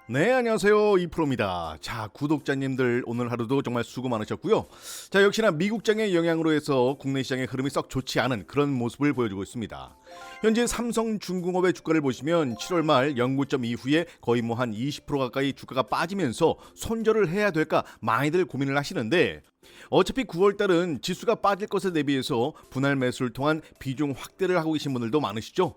네, 안녕하세요. 이프로입니다. 자, 구독자님들 오늘 하루도 정말 수고 많으셨고요. 자, 역시나 미국장의 영향으로 해서 국내 시장의 흐름이 썩 좋지 않은 그런 모습을 보여주고 있습니다. 현재 삼성중공업의 주가를 보시면 7월 말 연고점 이후에 거의 뭐 한 20% 가까이 주가가 빠지면서 손절을 해야 될까 많이들 고민을 하시는데, 어차피 9월 달은 지수가 빠질 것에 대비해서 분할 매수를 통한 비중 확대를 하고 계신 분들도 많으시죠.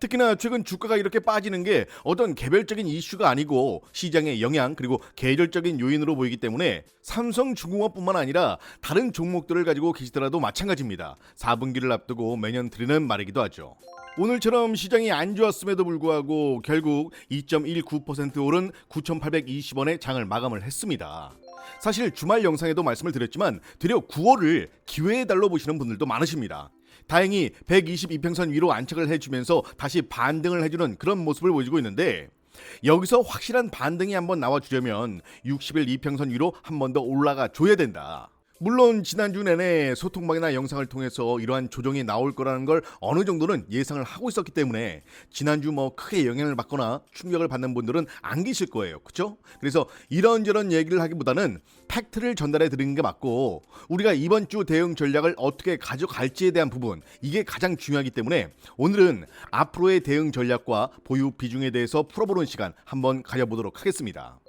특히나 최근 주가가 이렇게 빠지는 게 어떤 개별적인 이슈가 아니고 시장의 영향 그리고 계절적인 요인으로 보이기 때문에 삼성중공업뿐만 아니라 다른 종목들을 가지고 계시더라도 마찬가지입니다. 4분기를 앞두고 매년 드리는 말이기도 하죠. 오늘처럼 시장이 안 좋았음에도 불구하고 결국 2.19% 오른 9,820원에 장을 마감을 했습니다. 사실 주말 영상에도 말씀을 드렸지만 되려 9월을 기회의 달로 보시는 분들도 많으십니다. 다행히 122평선 위로 안착을 해주면서 다시 반등을 해주는 그런 모습을 보여주고 있는데, 여기서 확실한 반등이 한번 나와주려면 60일 이평선 위로 한 번 더 올라가 줘야 된다. 물론 지난주 내내 소통방이나 영상을 통해서 이러한 조정이 나올 거라는 걸 어느 정도는 예상을 하고 있었기 때문에 지난주 뭐 크게 영향을 받거나 충격을 받는 분들은 안 계실 거예요. 그렇죠? 그래서 이런저런 얘기를 하기보다는 팩트를 전달해 드리는 게 맞고, 우리가 이번 주 대응 전략을 어떻게 가져갈지에 대한 부분, 이게 가장 중요하기 때문에 오늘은 앞으로의 대응 전략과 보유 비중에 대해서 풀어보는 시간 한번 가져보도록 하겠습니다.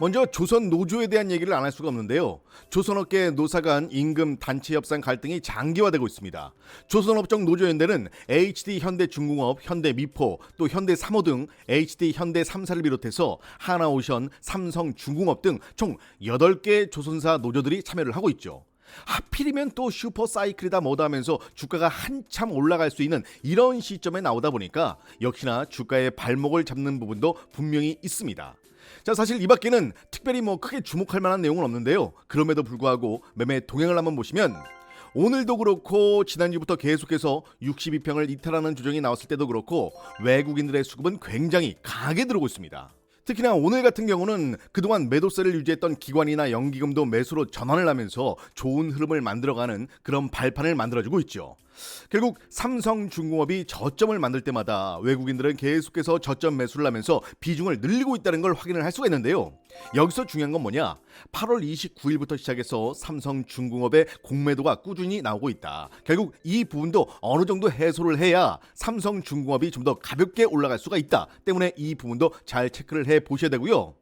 먼저 조선 노조에 대한 얘기를 안 할 수가 없는데요. 조선업계 노사 간 임금 단체 협상 갈등이 장기화되고 있습니다. 조선업종 노조연대는 HD 현대중공업, 현대미포, 또 현대삼호 등 HD 현대 3사를 비롯해서 하나오션, 삼성중공업 등 총 8개 조선사 노조들이 참여를 하고 있죠. 하필이면 또 슈퍼사이클이다 뭐다 하면서 주가가 한참 올라갈 수 있는 이런 시점에 나오다 보니까 역시나 주가의 발목을 잡는 부분도 분명히 있습니다. 자, 사실 이 밖에는 특별히 뭐 크게 주목할 만한 내용은 없는데요. 그럼에도 불구하고 매매 동향을 한번 보시면 오늘도 그렇고 지난주부터 계속해서 62평을 이탈하는 조정이 나왔을 때도 그렇고 외국인들의 수급은 굉장히 강하게 들어오고 있습니다. 특히나 오늘 같은 경우는 그동안 매도세를 유지했던 기관이나 연기금도 매수로 전환을 하면서 좋은 흐름을 만들어가는 그런 발판을 만들어주고 있죠. 결국 삼성중공업이 저점을 만들 때마다 외국인들은 계속해서 저점 매수를 하면서 비중을 늘리고 있다는 걸 확인을 할 수가 있는데요. 여기서 중요한 건 뭐냐? 8월 29일부터 시작해서 삼성중공업의 공매도가 꾸준히 나오고 있다. 결국 이 부분도 어느 정도 해소를 해야 삼성중공업이 좀 더 가볍게 올라갈 수가 있다. 때문에 이 부분도 잘 체크를 해 보셔야 되고요.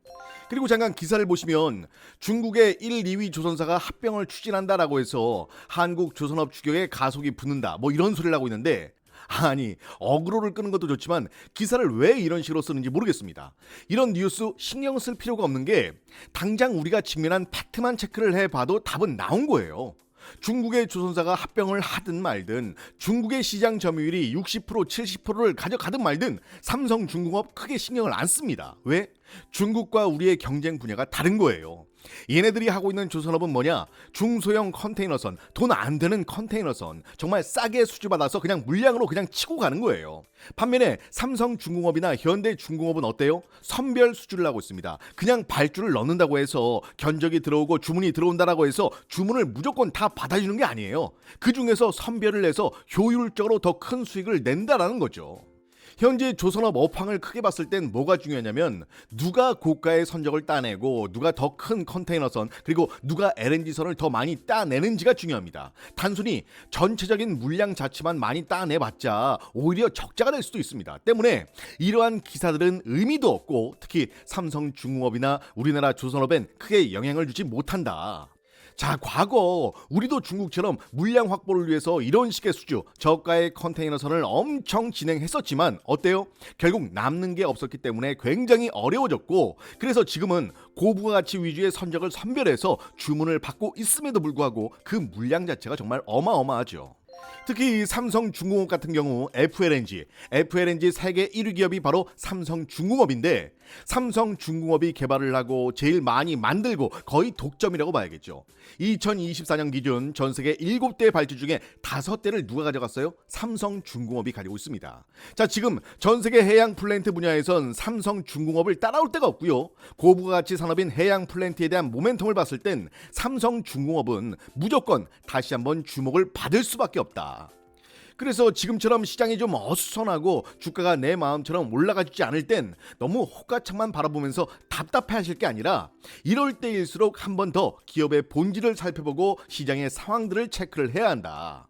그리고 잠깐 기사를 보시면 중국의 1, 2위 조선사가 합병을 추진한다라고 해서 한국 조선업 추격에 가속이 붙는다 뭐 이런 소리를 하고 있는데, 아니 어그로를 끄는 것도 좋지만 기사를 왜 이런 식으로 쓰는지 모르겠습니다. 이런 뉴스 신경 쓸 필요가 없는 게 당장 우리가 직면한 팩트만 체크를 해봐도 답은 나온 거예요. 중국의 조선사가 합병을 하든 말든, 중국의 시장 점유율이 60% 70%를 가져가든 말든 삼성중공업 크게 신경을 안 씁니다. 왜? 중국과 우리의 경쟁 분야가 다른 거예요. 얘네들이 하고 있는 조선업은 뭐냐? 중소형 컨테이너선, 돈 안 되는 컨테이너선, 정말 싸게 수주받아서 그냥 물량으로 그냥 치고 가는 거예요. 반면에 삼성중공업이나 현대중공업은 어때요? 선별 수주를 하고 있습니다. 그냥 발주를 넣는다고 해서 견적이 들어오고 주문이 들어온다라고 해서 주문을 무조건 다 받아주는 게 아니에요. 그 중에서 선별을 해서 효율적으로 더 큰 수익을 낸다라는 거죠. 현재 조선업 업황을 크게 봤을 땐 뭐가 중요하냐면 누가 고가의 선적을 따내고 누가 더 큰 컨테이너선 그리고 누가 LNG선을 더 많이 따내는지가 중요합니다. 단순히 전체적인 물량 자체만 많이 따내봤자 오히려 적자가 될 수도 있습니다. 때문에 이러한 기사들은 의미도 없고 특히 삼성중공업이나 우리나라 조선업엔 크게 영향을 주지 못한다. 자, 과거 우리도 중국처럼 물량 확보를 위해서 이런 식의 수주, 저가의 컨테이너선을 엄청 진행했었지만 어때요? 결국 남는 게 없었기 때문에 굉장히 어려워졌고, 그래서 지금은 고부가 가치 위주의 선적을 선별해서 주문을 받고 있음에도 불구하고 그 물량 자체가 정말 어마어마하죠. 특히 삼성중공업 같은 경우 FLNG 세계 1위 기업이 바로 삼성중공업인데, 삼성중공업이 개발을 하고 제일 많이 만들고 거의 독점이라고 봐야겠죠. 2024년 기준 전 세계 7대 발주 중에 5대를 누가 가져갔어요? 삼성중공업이 가지고 있습니다. 자, 지금 전 세계 해양 플랜트 분야에선 삼성중공업을 따라올 데가 없고요. 고부가가치 산업인 해양 플랜트에 대한 모멘텀을 봤을 땐 삼성중공업은 무조건 다시 한번 주목을 받을 수밖에 없다. 그래서 지금처럼 시장이 좀 어수선하고 주가가 내 마음처럼 올라가지 않을 땐 너무 호가창만 바라보면서 답답해하실 게 아니라 이럴 때일수록 한 번 더 기업의 본질을 살펴보고 시장의 상황들을 체크를 해야 한다.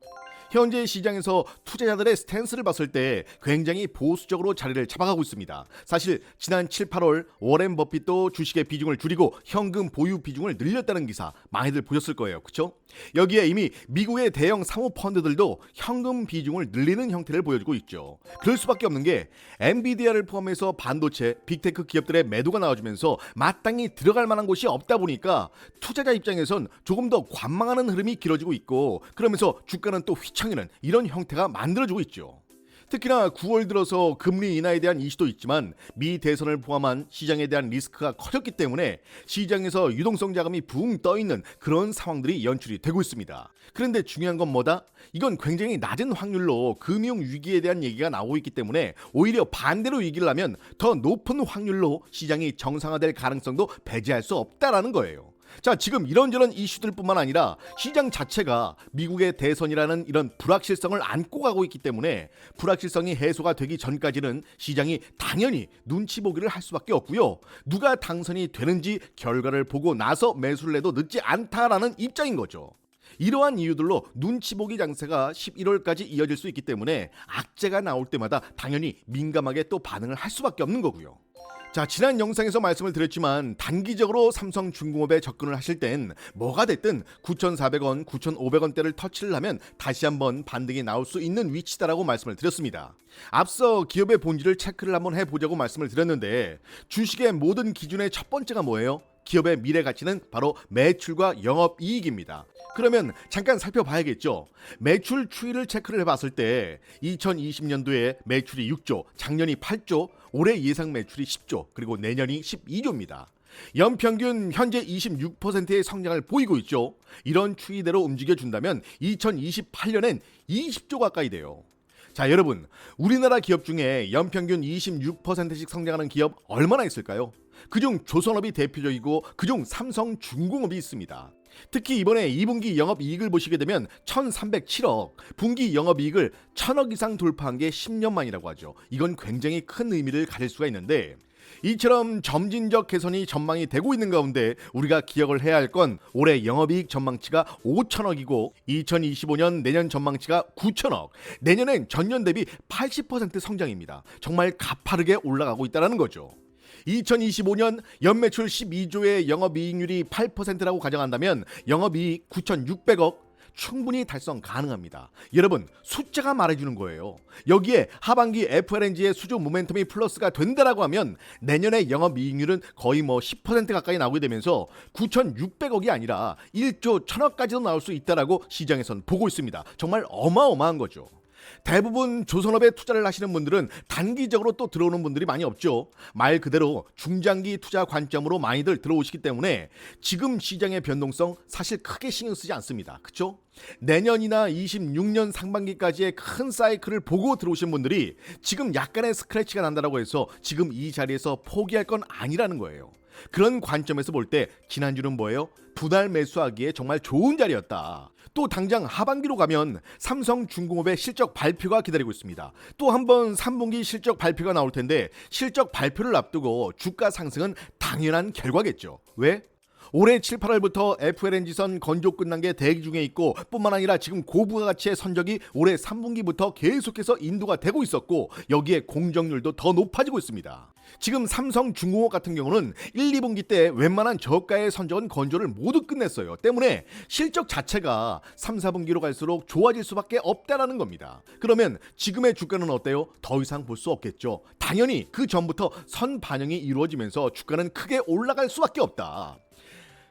현재 시장에서 투자자들의 스탠스를 봤을 때 굉장히 보수적으로 자리를 잡아가고 있습니다. 사실 지난 7, 8월 워렌 버핏도 주식의 비중을 줄이고 현금 보유 비중을 늘렸다는 기사 많이들 보셨을 거예요. 그렇죠? 여기에 이미 미국의 대형 사모펀드들도 현금 비중을 늘리는 형태를 보여주고 있죠. 그럴 수밖에 없는 게 엔비디아를 포함해서 반도체, 빅테크 기업들의 매도가 나와주면서 마땅히 들어갈 만한 곳이 없다 보니까 투자자 입장에선 조금 더 관망하는 흐름이 길어지고 있고, 그러면서 주가는 또 휘청이는 이런 형태가 만들어지고 있죠. 특히나 9월 들어서 금리 인하에 대한 이슈도 있지만 미 대선을 포함한 시장에 대한 리스크가 커졌기 때문에 시장에서 유동성 자금이 붕 떠있는 그런 상황들이 연출이 되고 있습니다. 그런데 중요한 건 뭐다? 이건 굉장히 낮은 확률로 금융 위기에 대한 얘기가 나오고 있기 때문에 오히려 반대로 얘기를 하면 더 높은 확률로 시장이 정상화될 가능성도 배제할 수 없다라는 거예요. 자, 지금 이런저런 이슈들뿐만 아니라 시장 자체가 미국의 대선이라는 이런 불확실성을 안고 가고 있기 때문에 불확실성이 해소가 되기 전까지는 시장이 당연히 눈치 보기를 할 수밖에 없고요. 누가 당선이 되는지 결과를 보고 나서 매수를 해도 늦지 않다라는 입장인 거죠. 이러한 이유들로 눈치 보기 장세가 11월까지 이어질 수 있기 때문에 악재가 나올 때마다 당연히 민감하게 또 반응을 할 수밖에 없는 거고요. 자, 지난 영상에서 말씀을 드렸지만 단기적으로 삼성중공업에 접근을 하실 땐 뭐가 됐든 9,400원, 9,500원대를 터치를 하면 다시 한번 반등이 나올 수 있는 위치다라고 말씀을 드렸습니다. 앞서 기업의 본질을 체크를 한번 해보자고 말씀을 드렸는데 주식의 모든 기준의 첫 번째가 뭐예요? 기업의 미래 가치는 바로 매출과 영업이익입니다. 그러면 잠깐 살펴봐야겠죠. 매출 추이를 체크를 해봤을 때 2020년도에 매출이 6조, 작년이 8조, 올해 예상 매출이 10조, 그리고 내년이 12조입니다. 연평균 현재 26%의 성장을 보이고 있죠. 이런 추이대로 움직여준다면 2028년엔 20조 가까이 돼요. 자, 여러분, 우리나라 기업 중에 연평균 26%씩 성장하는 기업 얼마나 있을까요? 그중 조선업이 대표적이고 그중 삼성중공업이 있습니다. 특히 이번에 2분기 영업이익을 보시게 되면 1,307억, 분기 영업이익을 1,000억 이상 돌파한 게 10년 만이라고 하죠. 이건 굉장히 큰 의미를 가질 수가 있는데, 이처럼 점진적 개선이 전망이 되고 있는 가운데 우리가 기억을 해야 할 건 올해 영업이익 전망치가 5천억이고 2025년 내년 전망치가 9천억, 내년엔 전년 대비 80% 성장입니다. 정말 가파르게 올라가고 있다는 거죠. 2025년 연매출 12조의 영업이익률이 8%라고 가정한다면 영업이익 9,600억 충분히 달성 가능합니다. 여러분, 숫자가 말해주는 거예요. 여기에 하반기 FLNG의 수주 모멘텀이 플러스가 된다라고 하면 내년의 영업이익률은 거의 10% 가까이 나오게 되면서 9,600억이 아니라 1조 1,000억까지도 나올 수 있다라고 시장에선 보고 있습니다. 정말 어마어마한 거죠. 대부분 조선업에 투자를 하시는 분들은 단기적으로 또 들어오는 분들이 많이 없죠. 말 그대로 중장기 투자 관점으로 많이들 들어오시기 때문에 지금 시장의 변동성 사실 크게 신경 쓰지 않습니다. 그렇죠? 내년이나 26년 상반기까지의 큰 사이클을 보고 들어오신 분들이 지금 약간의 스크래치가 난다고 해서 지금 이 자리에서 포기할 건 아니라는 거예요. 그런 관점에서 볼 때 지난주는 뭐예요? 분할 매수하기에 정말 좋은 자리였다. 또 당장 하반기로 가면 삼성중공업의 실적 발표가 기다리고 있습니다. 또 한 번 3분기 실적 발표가 나올 텐데 실적 발표를 앞두고 주가 상승은 당연한 결과겠죠. 왜? 올해 7, 8월부터 FLNG선 건조 끝난 게 대기 중에 있고 뿐만 아니라 지금 고부가가치의 선적이 올해 3분기부터 계속해서 인도가 되고 있었고 여기에 공정률도 더 높아지고 있습니다. 지금 삼성중공업 같은 경우는 1, 2분기 때 웬만한 저가의 선적은 건조를 모두 끝냈어요. 때문에 실적 자체가 3, 4분기로 갈수록 좋아질 수밖에 없다라는 겁니다. 그러면 지금의 주가는 어때요? 더 이상 볼 수 없겠죠. 당연히 그 전부터 선 반영이 이루어지면서 주가는 크게 올라갈 수밖에 없다.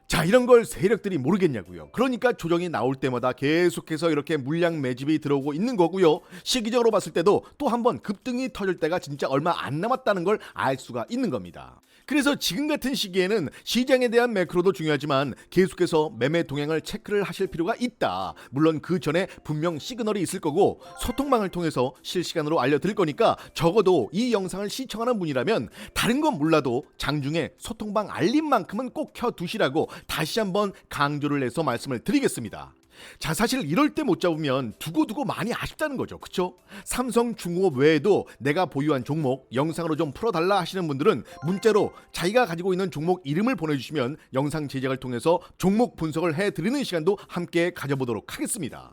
자, 이런 걸 세력들이 모르겠냐고요. 그러니까 조정이 나올 때마다 계속해서 이렇게 물량 매집이 들어오고 있는 거고요. 시기적으로 봤을 때도 또 한 번 급등이 터질 때가 진짜 얼마 안 남았다는 걸 알 수가 있는 겁니다. 그래서 지금 같은 시기에는 시장에 대한 매크로도 중요하지만 계속해서 매매 동향을 체크를 하실 필요가 있다. 물론 그 전에 분명 시그널이 있을 거고 소통망을 통해서 실시간으로 알려드릴 거니까 적어도 이 영상을 시청하는 분이라면 다른 건 몰라도 장중에 소통방 알림만큼은 꼭 켜두시라고 다시 한번 강조를 해서 말씀을 드리겠습니다. 자, 사실 이럴 때 못 잡으면 두고두고 많이 아쉽다는 거죠. 그쵸? 삼성중공업 외에도 내가 보유한 종목 영상으로 좀 풀어달라 하시는 분들은 문자로 자기가 가지고 있는 종목 이름을 보내주시면 영상 제작을 통해서 종목 분석을 해드리는 시간도 함께 가져보도록 하겠습니다.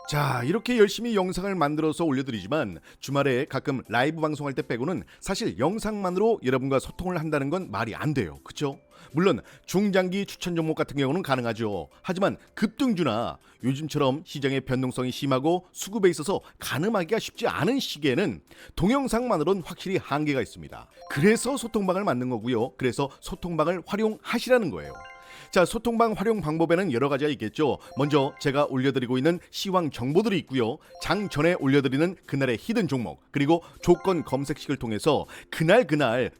자, 이렇게 열심히 영상을 만들어서 올려드리지만 주말에 가끔 라이브 방송할 때 빼고는 사실 영상만으로 여러분과 소통을 한다는 건 말이 안 돼요. 그쵸? 물론 중장기 추천 종목 같은 경우는 가능하죠. 하지만 급등주나 요즘처럼 시장의 변동성이 심하고 수급에 있어서 가늠하기가 쉽지 않은 시기에는 동영상만으로는 확실히 한계가 있습니다. 그래서 소통방을 만든 거고요. 그래서 소통방을 활용하시라는 거예요. 자, 소통방 활용 방법에는 여러 가지가 있겠죠. 먼저 제가 올려드리고 있는 시황 정보들이 있고요. 장 전에 올려드리는 그날의 히든 종목, 그리고 조건 검색식을 통해서 그날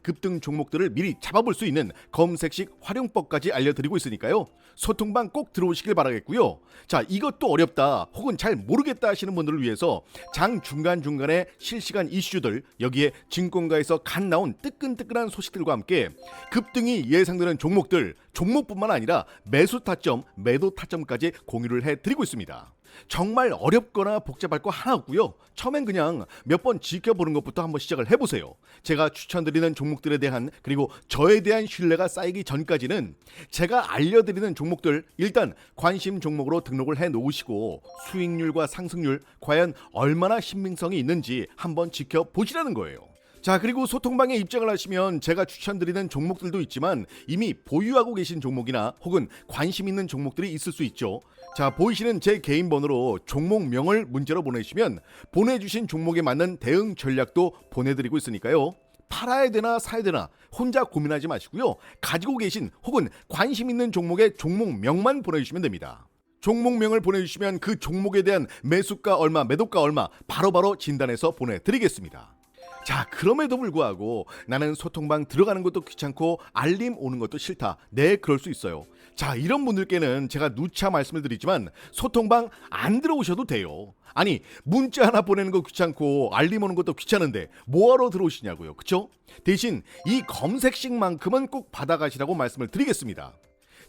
급등 종목들을 미리 잡아볼 수 있는 검색식 활용법까지 알려드리고 있으니까요. 소통방 꼭 들어오시길 바라겠고요. 자, 이것도 어렵다 혹은 잘 모르겠다 하시는 분들을 위해서 장 중간중간에 실시간 이슈들, 여기에 증권가에서 갓 나온 뜨끈뜨끈한 소식들과 함께 급등이 예상되는 종목들, 종목뿐만 아니라 매수 타점, 매도 타점까지 공유를 해드리고 있습니다. 정말 어렵거나 복잡할 거 하나 없고요. 처음엔 그냥 몇 번 지켜보는 것부터 한번 시작을 해보세요. 제가 추천드리는 종목들에 대한, 그리고 저에 대한 신뢰가 쌓이기 전까지는 제가 알려드리는 종목들 일단 관심 종목으로 등록을 해놓으시고 수익률과 상승률 과연 얼마나 신빙성이 있는지 한번 지켜보시라는 거예요. 자, 그리고 소통방에 입장을 하시면 제가 추천드리는 종목들도 있지만 이미 보유하고 계신 종목이나 혹은 관심 있는 종목들이 있을 수 있죠. 자, 보이시는 제 개인 번호로 종목명을 문자로 보내주시면 보내주신 종목에 맞는 대응 전략도 보내드리고 있으니까요. 팔아야 되나 사야 되나 혼자 고민하지 마시고요. 가지고 계신 혹은 관심 있는 종목의 종목명만 보내주시면 됩니다. 종목명을 보내주시면 그 종목에 대한 매수가 얼마, 매도가 얼마 바로바로 진단해서 보내드리겠습니다. 자, 그럼에도 불구하고 나는 소통방 들어가는 것도 귀찮고 알림 오는 것도 싫다. 네, 그럴 수 있어요. 자, 이런 분들께는 제가 누차 말씀을 드리지만 소통방 안 들어오셔도 돼요. 아니, 문자 하나 보내는 거 귀찮고 알림 오는 것도 귀찮은데 뭐하러 들어오시냐고요. 그쵸? 대신 이 검색식만큼은 꼭 받아가시라고 말씀을 드리겠습니다.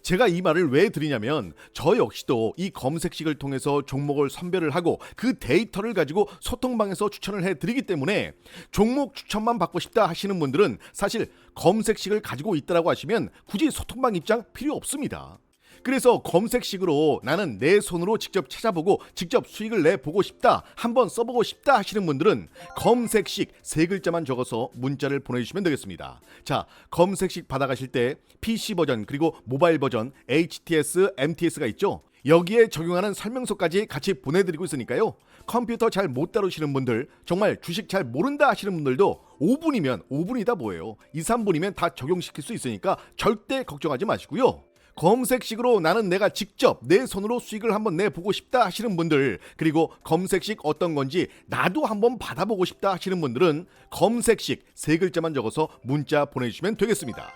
제가 이 말을 왜 드리냐면 저 역시도 이 검색식을 통해서 종목을 선별을 하고 그 데이터를 가지고 소통방에서 추천을 해드리기 때문에 종목 추천만 받고 싶다 하시는 분들은 사실 검색식을 가지고 있다라고 하시면 굳이 소통방 입장 필요 없습니다. 그래서 검색식으로 나는 내 손으로 직접 찾아보고 직접 수익을 내보고 싶다, 한번 써보고 싶다 하시는 분들은 검색식 세 글자만 적어서 문자를 보내주시면 되겠습니다. 자, 검색식 받아가실 때 PC 버전 그리고 모바일 버전 HTS, MTS가 있죠. 여기에 적용하는 설명서까지 같이 보내드리고 있으니까요. 컴퓨터 잘 못 다루시는 분들, 정말 주식 잘 모른다 하시는 분들도 5분이다 뭐예요. 2, 3분이면 다 적용시킬 수 있으니까 절대 걱정하지 마시고요. 검색식으로 나는 내가 직접 내 손으로 수익을 한번 내보고 싶다 하시는 분들, 그리고 검색식 어떤 건지 나도 한번 받아보고 싶다 하시는 분들은 검색식 세 글자만 적어서 문자 보내주시면 되겠습니다.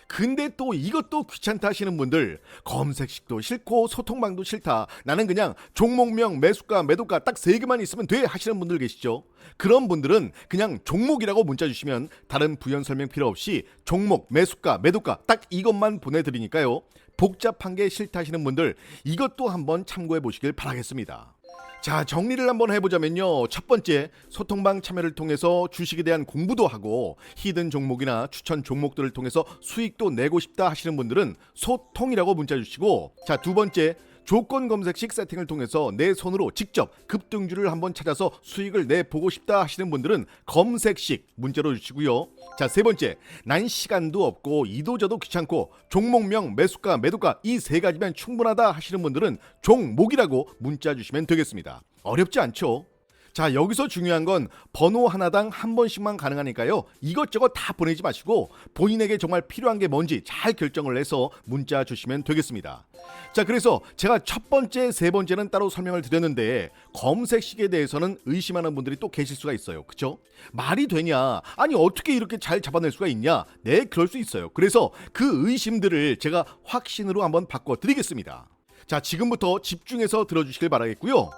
근데 또 이것도 귀찮다 하시는 분들, 검색식도 싫고 소통방도 싫다, 나는 그냥 종목명, 매수가, 매도가 딱 세 개만 있으면 돼 하시는 분들 계시죠. 그런 분들은 그냥 종목이라고 문자 주시면 다른 부연 설명 필요 없이 종목, 매수가, 매도가 딱 이것만 보내드리니까요. 복잡한 게 싫다 하시는 분들 이것도 한번 참고해 보시길 바라겠습니다. 자, 정리를 한번 해보자면요. 첫 번째, 소통방 참여를 통해서 주식에 대한 공부도 하고 히든 종목이나 추천 종목들을 통해서 수익도 내고 싶다 하시는 분들은 소통이라고 문자 주시고, 자, 두 번째, 조건 검색식 세팅을 통해서 내 손으로 직접 급등주를 한번 찾아서 수익을 내보고 싶다 하시는 분들은 검색식 문자로 주시고요. 자, 세 번째, 난 시간도 없고 이도저도 귀찮고 종목명, 매수가, 매도가 이 세 가지면 충분하다 하시는 분들은 종목이라고 문자 주시면 되겠습니다. 어렵지 않죠? 자, 여기서 중요한 건 번호 하나당 한 번씩만 가능하니까요. 이것저것 다 보내지 마시고 본인에게 정말 필요한 게 뭔지 잘 결정을 해서 문자 주시면 되겠습니다. 자, 그래서 제가 첫 번째, 세 번째는 따로 설명을 드렸는데 검색식에 대해서는 의심하는 분들이 또 계실 수가 있어요. 그쵸? 말이 되냐? 아니, 어떻게 이렇게 잘 잡아낼 수가 있냐? 네, 그럴 수 있어요. 그래서 그 의심들을 제가 확신으로 한번 바꿔드리겠습니다. 자, 지금부터 집중해서 들어주시길 바라겠고요.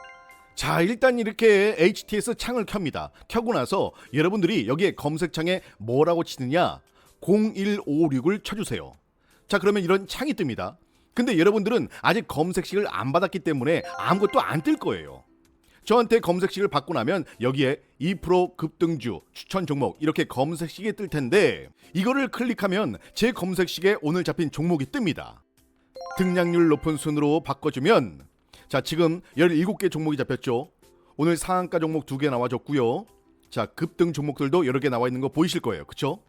자, 일단 이렇게 HTS 창을 켭니다. 켜고 나서 여러분들이 여기에 검색창에 뭐라고 치느냐, 0156을 쳐주세요. 자, 그러면 이런 창이 뜹니다. 근데 여러분들은 아직 검색식을 안 받았기 때문에 아무것도 안 뜰 거예요. 저한테 검색식을 받고 나면 여기에 2% 급등주, 추천 종목 이렇게 검색식이 뜰 텐데 이거를 클릭하면 제 검색식에 오늘 잡힌 종목이 뜹니다. 등락률 높은 순으로 바꿔주면 자, 지금 17개 종목이 잡혔죠. 오늘 상한가 종목 2개 나와줬고요. 자, 급등 종목들도 여러 개 나와 있는 거 보이실 거예요. 그쵸?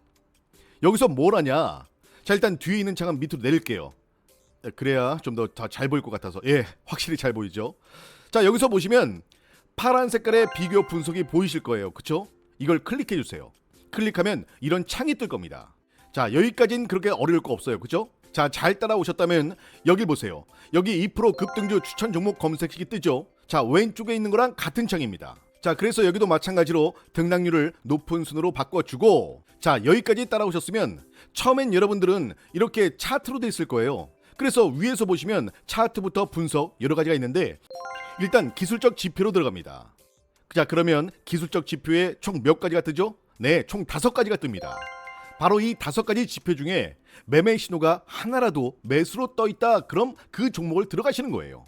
여기서 뭘 하냐? 자, 일단 뒤에 있는 창은 밑으로 내릴게요. 그래야 좀 더 잘 보일 것 같아서. 예, 확실히 잘 보이죠. 자, 여기서 보시면 파란 색깔의 비교 분석이 보이실 거예요. 그쵸? 이걸 클릭해 주세요. 클릭하면 이런 창이 뜰 겁니다. 자, 여기까지는 그렇게 어려울 거 없어요. 그쵸? 자, 잘 따라오셨다면 여기 보세요. 여기 2% 급등주 추천 종목 검색식이 뜨죠. 자, 왼쪽에 있는 거랑 같은 창입니다. 자, 그래서 여기도 마찬가지로 등락률을 높은 순으로 바꿔주고, 자, 여기까지 따라오셨으면 처음엔 여러분들은 이렇게 차트로 돼 있을 거예요. 그래서 위에서 보시면 차트부터 분석 여러 가지가 있는데 일단 기술적 지표로 들어갑니다. 자, 그러면 기술적 지표에 총 몇 가지가 뜨죠? 네, 총 5가지가 뜹니다. 바로 이 5가지 지표 중에 매매 신호가 하나라도 매수로 떠 있다, 그럼 그 종목을 들어가시는 거예요.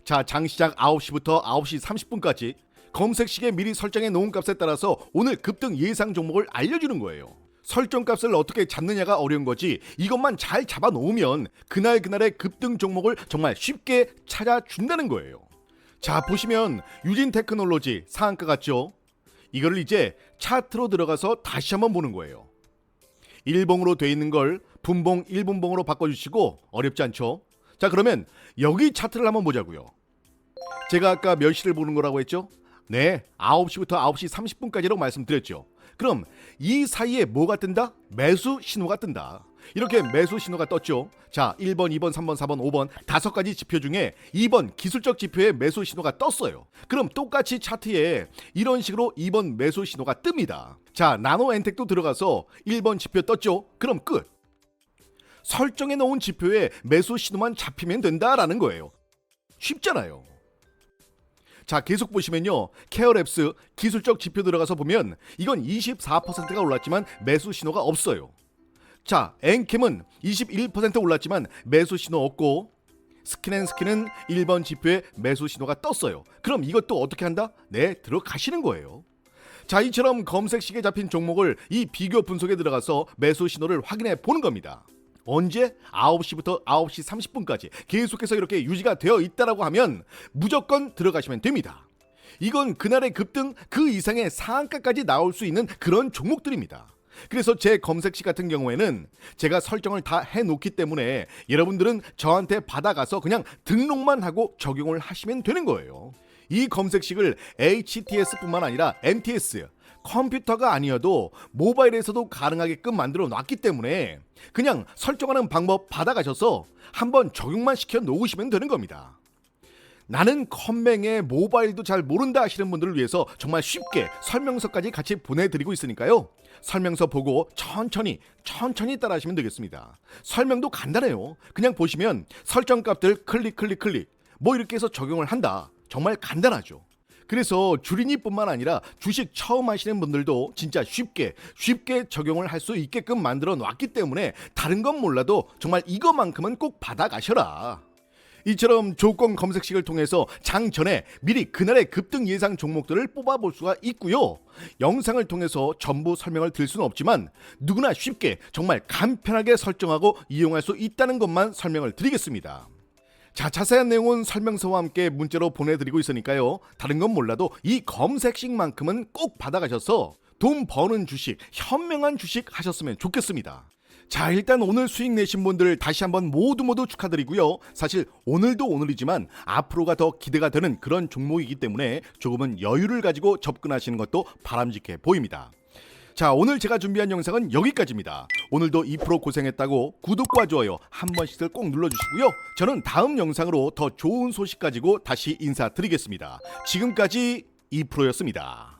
자, 장시작 9시부터 9시 30분까지 검색식에 미리 설정해 놓은 값에 따라서 오늘 급등 예상 종목을 알려주는 거예요. 설정값을 어떻게 잡느냐가 어려운 거지, 이것만 잘 잡아 놓으면 그날그날의 급등 종목을 정말 쉽게 찾아준다는 거예요. 자, 보시면 유진테크놀로지 상한가 같죠? 이거를 이제 차트로 들어가서 다시 한번 보는 거예요. 일봉으로 돼 있는 걸 분봉 1분봉으로 바꿔주시고 어렵지 않죠? 자, 그러면 여기 차트를 한번 보자고요. 제가 아까 몇 시를 보는 거라고 했죠? 네, 9시부터 9시 30분까지라고 말씀드렸죠. 그럼 이 사이에 뭐가 뜬다? 매수 신호가 뜬다. 이렇게 매수 신호가 떴죠. 자, 1번, 2번, 3번, 4번, 5번 5가지 지표 중에 2번 기술적 지표에 매수 신호가 떴어요. 그럼 똑같이 차트에 이런 식으로 2번 매수 신호가 뜹니다. 자, 나노엔텍도 들어가서 1번 지표 떴죠. 그럼 끝. 설정해 놓은 지표에 매수 신호만 잡히면 된다라는 거예요. 쉽잖아요. 자, 계속 보시면요, 케어랩스 기술적 지표 들어가서 보면 이건 24%가 올랐지만 매수 신호가 없어요. 자, 엔캠은 21% 올랐지만 매수 신호 없고, 스킨앤스킨은 1번 지표에 매수 신호가 떴어요. 그럼 이것도 어떻게 한다? 네, 들어가시는 거예요. 자, 이처럼 검색식에 잡힌 종목을 이 비교 분석에 들어가서 매수 신호를 확인해 보는 겁니다. 언제? 9시부터 9시 30분까지 계속해서 이렇게 유지가 되어 있다라고 하면 무조건 들어가시면 됩니다. 이건 그날의 급등 그 이상의 상한가까지 나올 수 있는 그런 종목들입니다. 그래서 제 검색식 같은 경우에는 제가 설정을 다 해놓기 때문에 여러분들은 저한테 받아가서 그냥 등록만 하고 적용을 하시면 되는 거예요. 이 검색식을 HTS뿐만 아니라 MTS, 컴퓨터가 아니어도 모바일에서도 가능하게끔 만들어 놨기 때문에 그냥 설정하는 방법 받아가셔서 한번 적용만 시켜 놓으시면 되는 겁니다. 나는 컴맹에 모바일도 잘 모른다 하시는 분들을 위해서 정말 쉽게 설명서까지 같이 보내드리고 있으니까요. 설명서 보고 천천히 따라 하시면 되겠습니다. 설명도 간단해요. 그냥 보시면 설정값들 클릭 뭐 이렇게 해서 적용을 한다. 정말 간단하죠. 그래서 주린이뿐만 아니라 주식 처음 하시는 분들도 진짜 쉽게 적용을 할 수 있게끔 만들어 놨기 때문에 다른 건 몰라도 정말 이거만큼은 꼭 받아가셔라. 이처럼 조건 검색식을 통해서 장 전에 미리 그날의 급등 예상 종목들을 뽑아볼 수가 있고요. 영상을 통해서 전부 설명을 드릴 수는 없지만 누구나 쉽게 정말 간편하게 설정하고 이용할 수 있다는 것만 설명을 드리겠습니다. 자, 자세한 내용은 설명서와 함께 문자로 보내드리고 있으니까요. 다른 건 몰라도 이 검색식만큼은 꼭 받아가셔서 돈 버는 주식, 현명한 주식 하셨으면 좋겠습니다. 자, 일단 오늘 수익 내신 분들 다시 한번 모두 축하드리고요. 사실 오늘도 오늘이지만 앞으로가 더 기대가 되는 그런 종목이기 때문에 조금은 여유를 가지고 접근하시는 것도 바람직해 보입니다. 자, 오늘 제가 준비한 영상은 여기까지입니다. 오늘도 2% 고생했다고 구독과 좋아요 한 번씩들 꼭 눌러주시고요. 저는 다음 영상으로 더 좋은 소식 가지고 다시 인사드리겠습니다. 지금까지 2%였습니다.